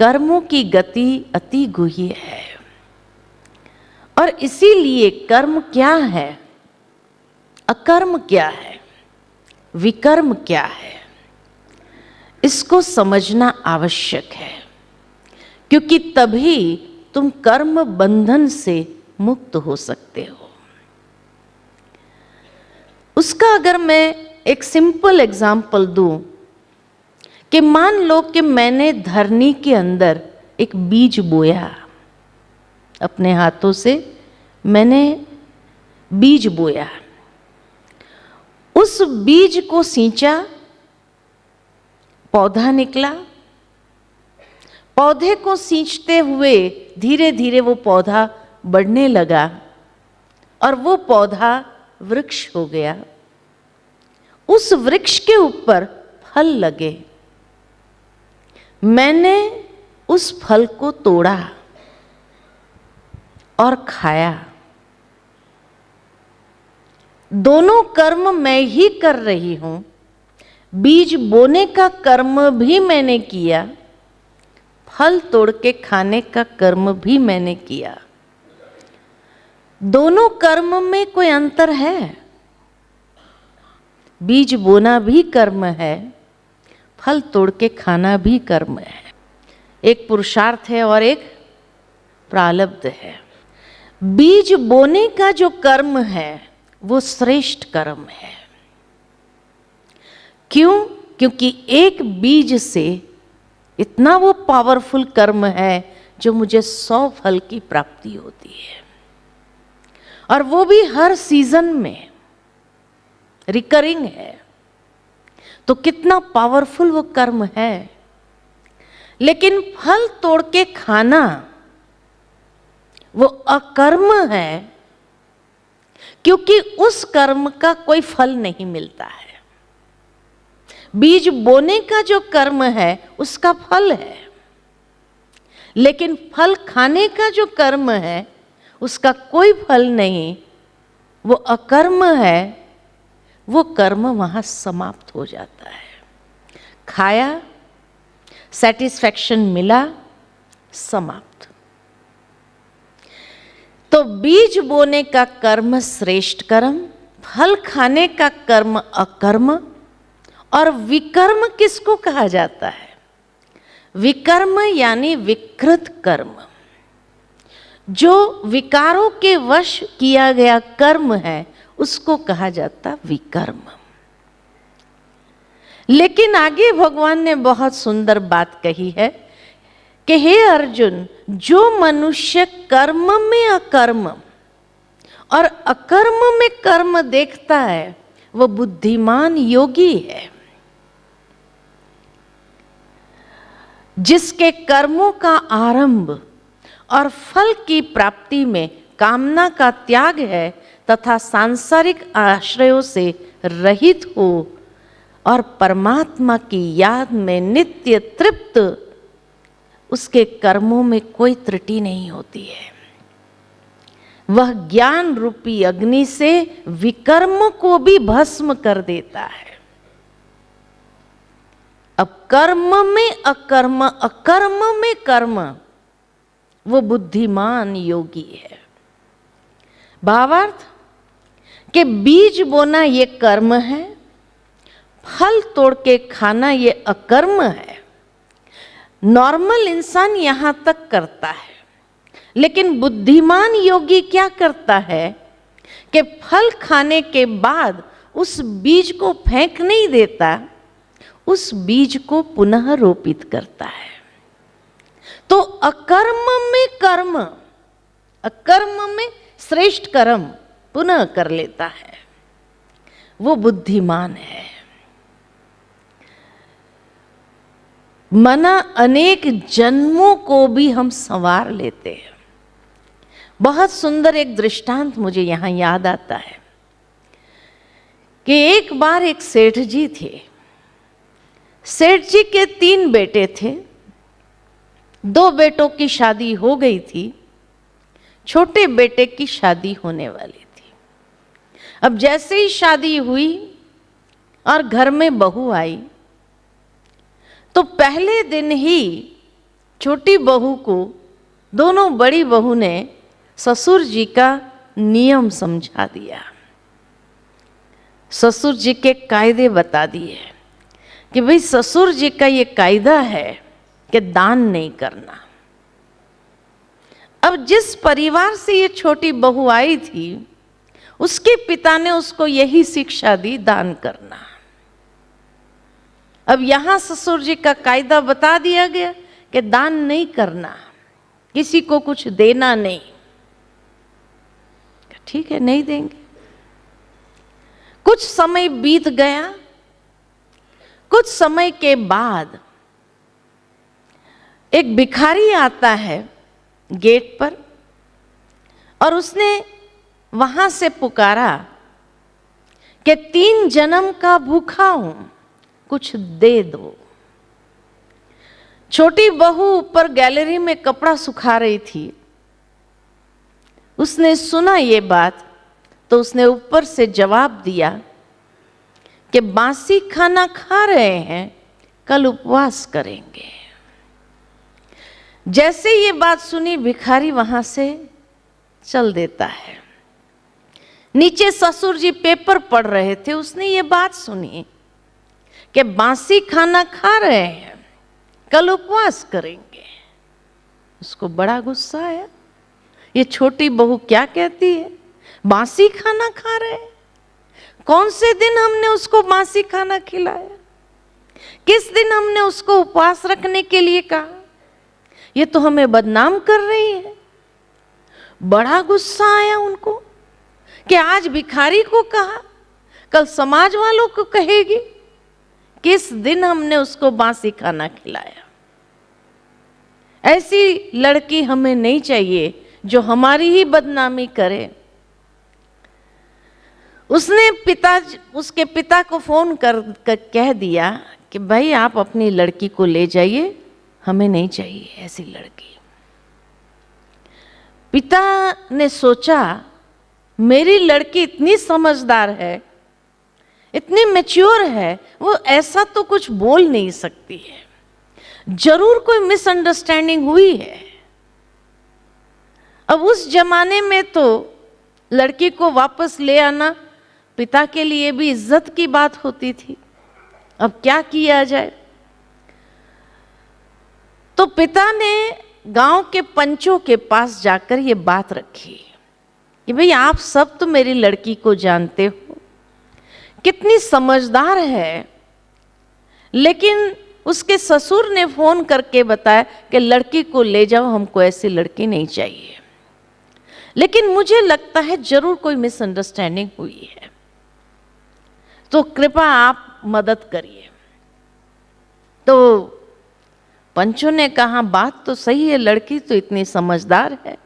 कर्मों की गति अति गुह्य है और इसीलिए कर्म क्या है, अकर्म क्या है, विकर्म क्या है, इसको समझना आवश्यक है, क्योंकि तभी तुम कर्म बंधन से मुक्त हो सकते हो। उसका अगर मैं एक सिंपल एग्जाम्पल दूं कि मान लो कि मैंने धरनी के अंदर एक बीज बोया, अपने हाथों से मैंने बीज बोया, उस बीज को सींचा, पौधा निकला, पौधे को सींचते हुए धीरे धीरे वो पौधा बढ़ने लगा और वो पौधा वृक्ष हो गया। उस वृक्ष के ऊपर फल लगे, मैंने उस फल को तोड़ा और खाया। दोनों कर्म मैं ही कर रही हूं, बीज बोने का कर्म भी मैंने किया, फल तोड़ के खाने का कर्म भी मैंने किया। दोनों कर्म में कोई अंतर है? बीज बोना भी कर्म है, फल तोड़ के खाना भी कर्म है। एक पुरुषार्थ है और एक प्रारब्ध है। बीज बोने का जो कर्म है वो श्रेष्ठ कर्म है। क्यों? क्योंकि एक बीज से इतना वो पावरफुल कर्म है जो मुझे 100 फल की प्राप्ति होती है, और वो भी हर सीजन में रिकरिंग है। तो कितना पावरफुल वो कर्म है। लेकिन फल तोड़ के खाना वो अकर्म है, क्योंकि उस कर्म का कोई फल नहीं मिलता है। बीज बोने का जो कर्म है उसका फल है, लेकिन फल खाने का जो कर्म है उसका कोई फल नहीं, वो अकर्म है। वो कर्म वहां समाप्त हो जाता है। खाया, सेटिस्फैक्शन मिला, समाप्त। तो बीज बोने का कर्म श्रेष्ठ कर्म, फल खाने का कर्म अकर्म, और विकर्म किसको कहा जाता है? विकर्म यानी विकृत कर्म, जो विकारों के वश किया गया कर्म है उसको कहा जाता विकर्म। लेकिन आगे भगवान ने बहुत सुंदर बात कही है कि हे अर्जुन, जो मनुष्य कर्म में अकर्म और अकर्म में कर्म देखता है वो बुद्धिमान योगी है। जिसके कर्मों का आरंभ और फल की प्राप्ति में कामना का त्याग है तथा सांसारिक आश्रयों से रहित हो और परमात्मा की याद में नित्य तृप्त, उसके कर्मों में कोई त्रुटि नहीं होती है। वह ज्ञान रूपी अग्नि से विकर्म को भी भस्म कर देता है। अब कर्म में अकर्म, अकर्म में कर्म, वो बुद्धिमान योगी है। भावार्थ कि बीज बोना ये कर्म है, फल तोड़ के खाना ये अकर्म है। नॉर्मल इंसान यहां तक करता है, लेकिन बुद्धिमान योगी क्या करता है कि फल खाने के बाद उस बीज को फेंक नहीं देता, उस बीज को पुनः रोपित करता है। तो अकर्म में कर्म, अकर्म में श्रेष्ठ कर्म पुनः कर लेता है, वो बुद्धिमान है। मना अनेक जन्मों को भी हम संवार लेते हैं। बहुत सुंदर एक दृष्टांत मुझे यहां याद आता है कि एक बार एक सेठ जी थे। सेठ जी के 3 बेटे थे। 2 बेटों की शादी हो गई थी, छोटे बेटे की शादी होने वाली थी। अब जैसे ही शादी हुई और घर में बहू आई तो पहले दिन ही छोटी बहू को दोनों बड़ी बहू ने ससुर जी का नियम समझा दिया, ससुर जी के कायदे बता दिए कि भाई ससुर जी का ये कायदा है कि दान नहीं करना। अब जिस परिवार से ये छोटी बहू आई थी उसके पिता ने उसको यही शिक्षा दी, दान करना। अब यहां ससुर जी का कायदा बता दिया गया कि दान नहीं करना, किसी को कुछ देना नहीं। ठीक है, नहीं देंगे। कुछ समय बीत गया। कुछ समय के बाद एक भिखारी आता है गेट पर और उसने वहां से पुकारा कि 3 जन्म का भूखा हूं, कुछ दे दो। छोटी बहू ऊपर गैलरी में कपड़ा सुखा रही थी, उसने सुना ये बात तो उसने ऊपर से जवाब दिया कि बासी खाना खा रहे हैं, कल उपवास करेंगे। जैसे ये बात सुनी भिखारी वहां से चल देता है। नीचे ससुर जी पेपर पढ़ रहे थे, उसने ये बात सुनी कि बासी खाना खा रहे हैं, कल उपवास करेंगे। उसको बड़ा गुस्सा आया, ये छोटी बहू क्या कहती है, बासी खाना खा रहे हैं। कौन से दिन हमने उसको बासी खाना खिलाया, किस दिन हमने उसको उपवास रखने के लिए कहा, ये तो हमें बदनाम कर रही है। बड़ा गुस्सा आया उनको कि आज भिखारी को कहा, कल समाज वालों को कहेगी, किस दिन हमने उसको बासी खाना खिलाया। ऐसी लड़की हमें नहीं चाहिए जो हमारी ही बदनामी करे। उसने उसके पिता को फोन कर कह दिया कि भाई आप अपनी लड़की को ले जाइए, हमें नहीं चाहिए ऐसी लड़की। पिता ने सोचा मेरी लड़की इतनी समझदार है, इतनी मैच्योर है, वो ऐसा तो कुछ बोल नहीं सकती है, जरूर कोई मिसअंडरस्टैंडिंग हुई है। अब उस जमाने में तो लड़की को वापस ले आना पिता के लिए भी इज्जत की बात होती थी। अब क्या किया जाए, तो पिता ने गांव के पंचों के पास जाकर ये बात रखी कि भाई आप सब तो मेरी लड़की को जानते हो, कितनी समझदार है, लेकिन उसके ससुर ने फोन करके बताया कि लड़की को ले जाओ, हमको ऐसी लड़की नहीं चाहिए। लेकिन मुझे लगता है जरूर कोई मिसअंडरस्टैंडिंग हुई है, तो कृपा आप मदद करिए। तो पंचों ने कहा बात तो सही है, लड़की तो इतनी समझदार है,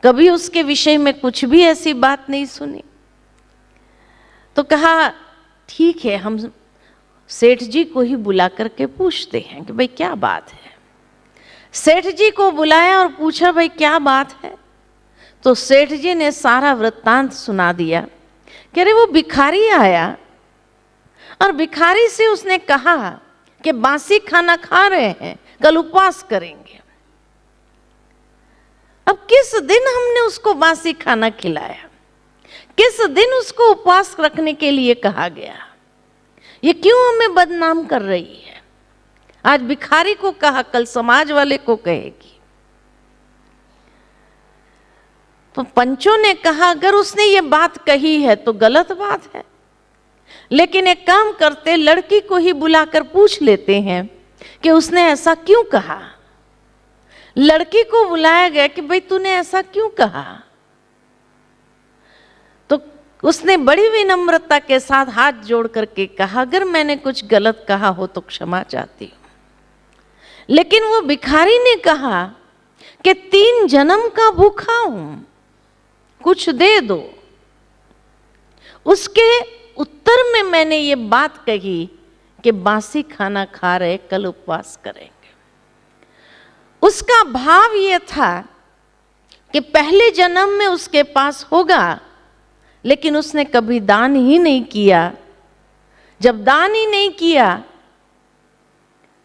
कभी उसके विषय में कुछ भी ऐसी बात नहीं सुनी। तो कहा ठीक है, हम सेठ जी को ही बुला करके पूछते हैं कि भाई क्या बात है। सेठ जी को बुलाया और पूछा भाई क्या बात है। तो सेठ जी ने सारा वृत्तांत सुना दिया कि अरे वो भिखारी आया और भिखारी से उसने कहा कि बासी खाना खा रहे हैं, कल उपवास करेंगे। अब किस दिन हमने उसको बासी खाना खिलाया, किस दिन उसको उपवास रखने के लिए कहा गया, ये क्यों हमें बदनाम कर रही है। आज भिखारी को कहा, कल समाज वाले को कहेगी। तो पंचों ने कहा अगर उसने ये बात कही है तो गलत बात है, लेकिन एक काम करते, लड़की को ही बुलाकर पूछ लेते हैं कि उसने ऐसा क्यों कहा। लड़की को बुलाया गया कि भाई तूने ऐसा क्यों कहा। तो उसने बड़ी विनम्रता के साथ हाथ जोड़ करके कहा अगर मैंने कुछ गलत कहा हो तो क्षमा चाहती हूं। लेकिन वो भिखारी ने कहा कि 3 जन्म का भूखा हूं, कुछ दे दो। उसके उत्तर में मैंने ये बात कही कि बासी खाना खा रहे, कल उपवास करेंगे। उसका भाव ये था कि पहले जन्म में उसके पास होगा, लेकिन उसने कभी दान ही नहीं किया। जब दान ही नहीं किया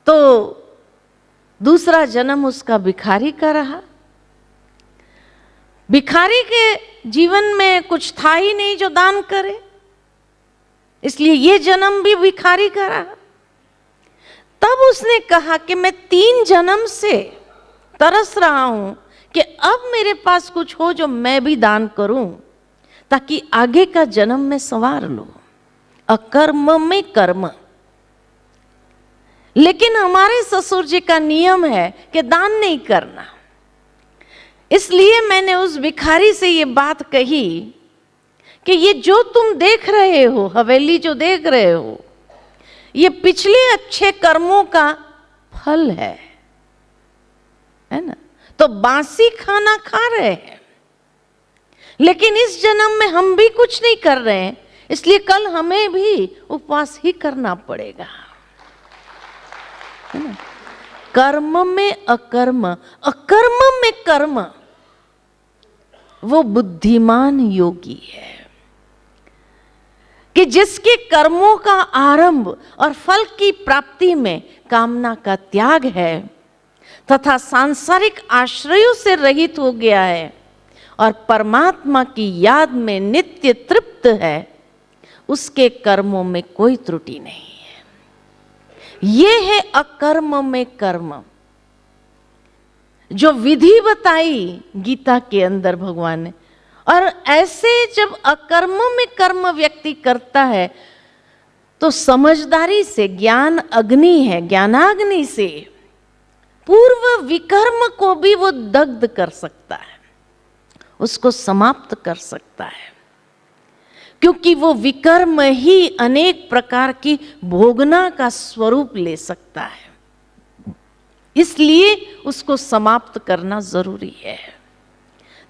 तो दूसरा जन्म उसका भिखारी का रहा। भिखारी के जीवन में कुछ था ही नहीं जो दान करे, इसलिए ये जन्म भी भिखारी का रहा। तब उसने कहा कि मैं 3 जन्म से तरस रहा हूं कि अब मेरे पास कुछ हो जो मैं भी दान करूं, ताकि आगे का जन्म मैं संवार लूं। अकर्म में कर्म। लेकिन हमारे ससुर जी का नियम है कि दान नहीं करना, इसलिए मैंने उस भिखारी से ये बात कही कि ये जो तुम देख रहे हो, हवेली जो देख रहे हो, ये पिछले अच्छे कर्मों का फल है ना। तो बासी खाना खा रहे हैं, लेकिन इस जन्म में हम भी कुछ नहीं कर रहे हैं, इसलिए कल हमें भी उपवास ही करना पड़ेगा, है ना। कर्म में अकर्म, अकर्म में कर्म, वो बुद्धिमान योगी है कि जिसके कर्मों का आरंभ और फल की प्राप्ति में कामना का त्याग है तथा सांसारिक आश्रयों से रहित हो गया है और परमात्मा की याद में नित्य तृप्त है, उसके कर्मों में कोई त्रुटि नहीं है। ये है अकर्म में कर्म, जो विधि बताई गीता के अंदर भगवान ने। और ऐसे जब अकर्म में कर्म व्यक्ति करता है तो समझदारी से, ज्ञान अग्नि है, ज्ञानाग्नि से पूर्व विकर्म को भी वो दग्ध कर सकता है, उसको समाप्त कर सकता है, क्योंकि वो विकर्म ही अनेक प्रकार की भोगना का स्वरूप ले सकता है, इसलिए उसको समाप्त करना जरूरी है।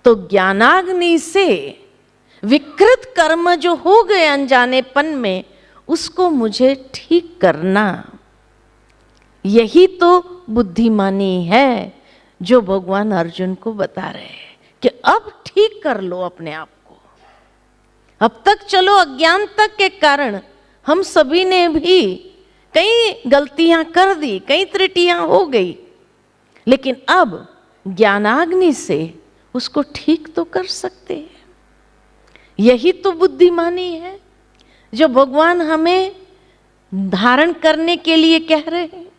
तो ज्ञानाग्नि से विकृत कर्म जो हो गए अनजानेपन में, उसको मुझे ठीक करना, यही तो बुद्धिमानी है जो भगवान अर्जुन को बता रहे हैं कि अब ठीक कर लो अपने आप को। अब तक चलो अज्ञानता के कारण हम सभी ने भी कई गलतियां कर दी, कई त्रुटियां हो गई, लेकिन अब ज्ञानाग्नि से उसको ठीक तो कर सकते हैं। यही तो बुद्धिमानी है जो भगवान हमें धारण करने के लिए कह रहे हैं।